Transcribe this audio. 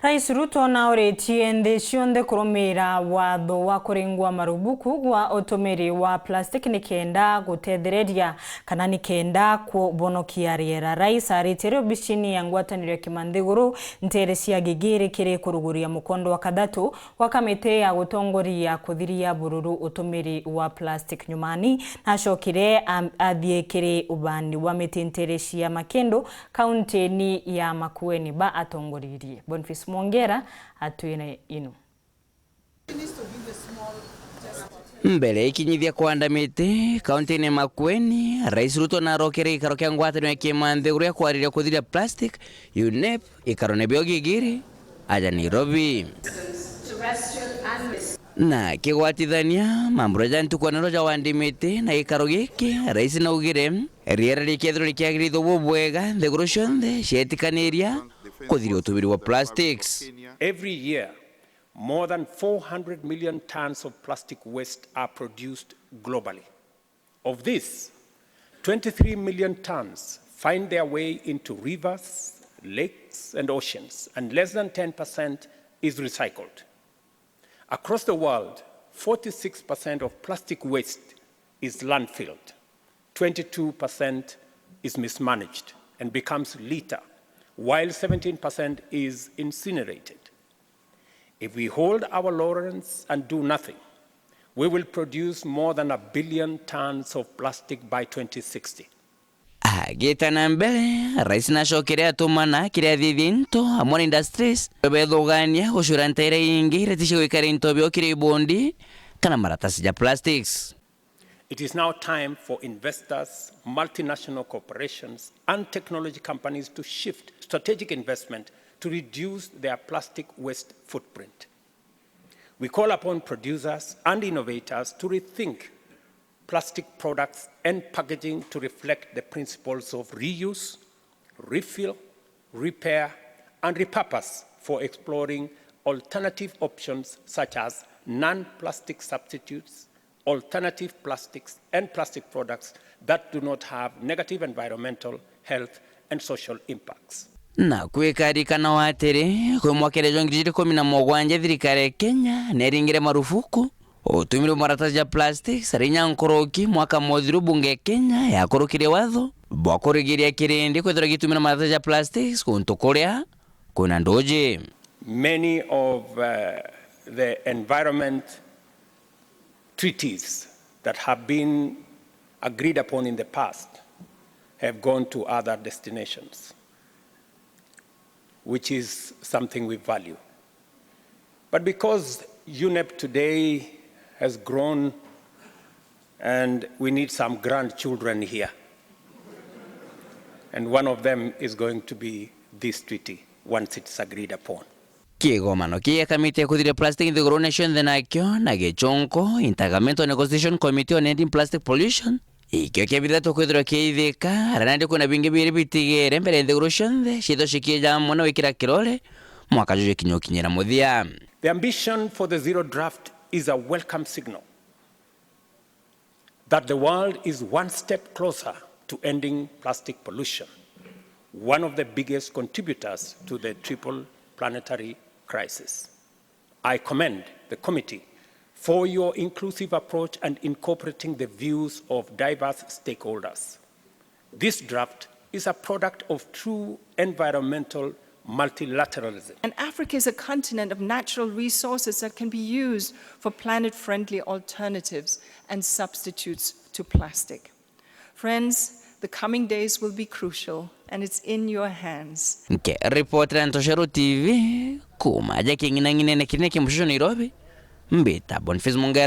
Rais RUTO na ARITIE nthi cionthe kurumira watho wa kuringwa marubuku gwa utumiri wa plastic ni kenda gutethereria kana ni kenda kubonokia riera. Rais ARITIE UBICINE ya ngwatanĩro ya NTHIGURU NTEERE cia GIGIRI kiri kuruguria mukondo wa kathatu wa kamite ya gutongoria kuthiria bururu utumiri wa plastic nyumani na acokire athie kiri ubandi wa miti NTEERE cia Makendo KAUNTINE ya MAKUENI ba atongoririe. Mwongera atuine inu. Mbele ikinyithia kuanda miti KAUNTINE MAKUENI, Rais RUTO na ROKERE ikaro kia ngwatanĩro ya NTHIGURU ya kwariria kuthiria plastic UNEP ikarone bio GIGIRI aja Nairobi na kigwatithania mambura ja ntukwanĩro ja wandi miti na ikaro giki. Rais na ugire riera rikethirwo rikiagirithwo bubwega nthiguru cionthe cietikanĩria kuthiria utumiri wa plastics. Every year, more than 400 million tons of plastic waste are produced globally. Of this, 23 million tons find their way into rivers, lakes, and oceans, and less than 10% is recycled. Across the world, 46% of plastic waste is landfilled, 22% is mismanaged and becomes litter, while 17% is incinerated. If we hold our laurels and do nothing, we will produce more than 1 billion tons of plastic by 2060. Agitana mbele, Rais na acokire atumana kiria thithinto amwe industries bethugania gucura nteere ingi iratisha gwikara into bio kiri bondi kana maratasi ya plastics. It is now time for investors, multinational corporations, and technology companies to shift strategic investment to reduce their plastic waste footprint. We call upon producers and innovators to rethink plastic products and packaging to reflect the principles of reuse, refill, repair, and repurpose for exploring alternative options such as non-plastic substitutes, alternative plastics, and plastic products that do not have negative environmental, health, and social impacts. Na kwikarikana watiri kwi mwakerejo 2017 thirikari Kenya neringire marufuku utumire maratathi ya plastics rinya nkoroki mwaka mothiru bunge Kenya yakorokire watho bwa kurigiria kirindi kwithira gitumira maratathi ya plastics kuntu kuria kuna ndoje. Many of the environment treaties that have been agreed upon in the past have gone to other destinations, which is something we value. But because UNEP today has grown and we need some grandchildren here, and one of them is going to be this treaty once it's agreed upon. Kigomano kia kamite ya kuthiria plastic in the Grow Nation thenakio na gichonko Intergovernmental Negotiation Committee on Ending Plastic Pollution ikio kiabithato kwithirwa kiithika aranandi kuna bingi biri bitigere mbere nthiguru cionthe ciitho cikiija mwana wikira kirore mwaka juju kinyokinyira muthia. The ambition for the zero draft is a welcome signal that the world is one step closer to ending plastic pollution, one of the biggest contributors to the triple planetary crisis. I commend the committee for your inclusive approach and incorporating the views of diverse stakeholders. This draft is a product of true environmental multilateralism. And Africa is a continent of natural resources that can be used for planet-friendly alternatives and substitutes to plastic. Friends, the coming days will be crucial, and it's in your hands. Nke reporter Antosheru TV kuma aja kingina ngine kirine kimusho Nairobi mbita Boniface Mwongera.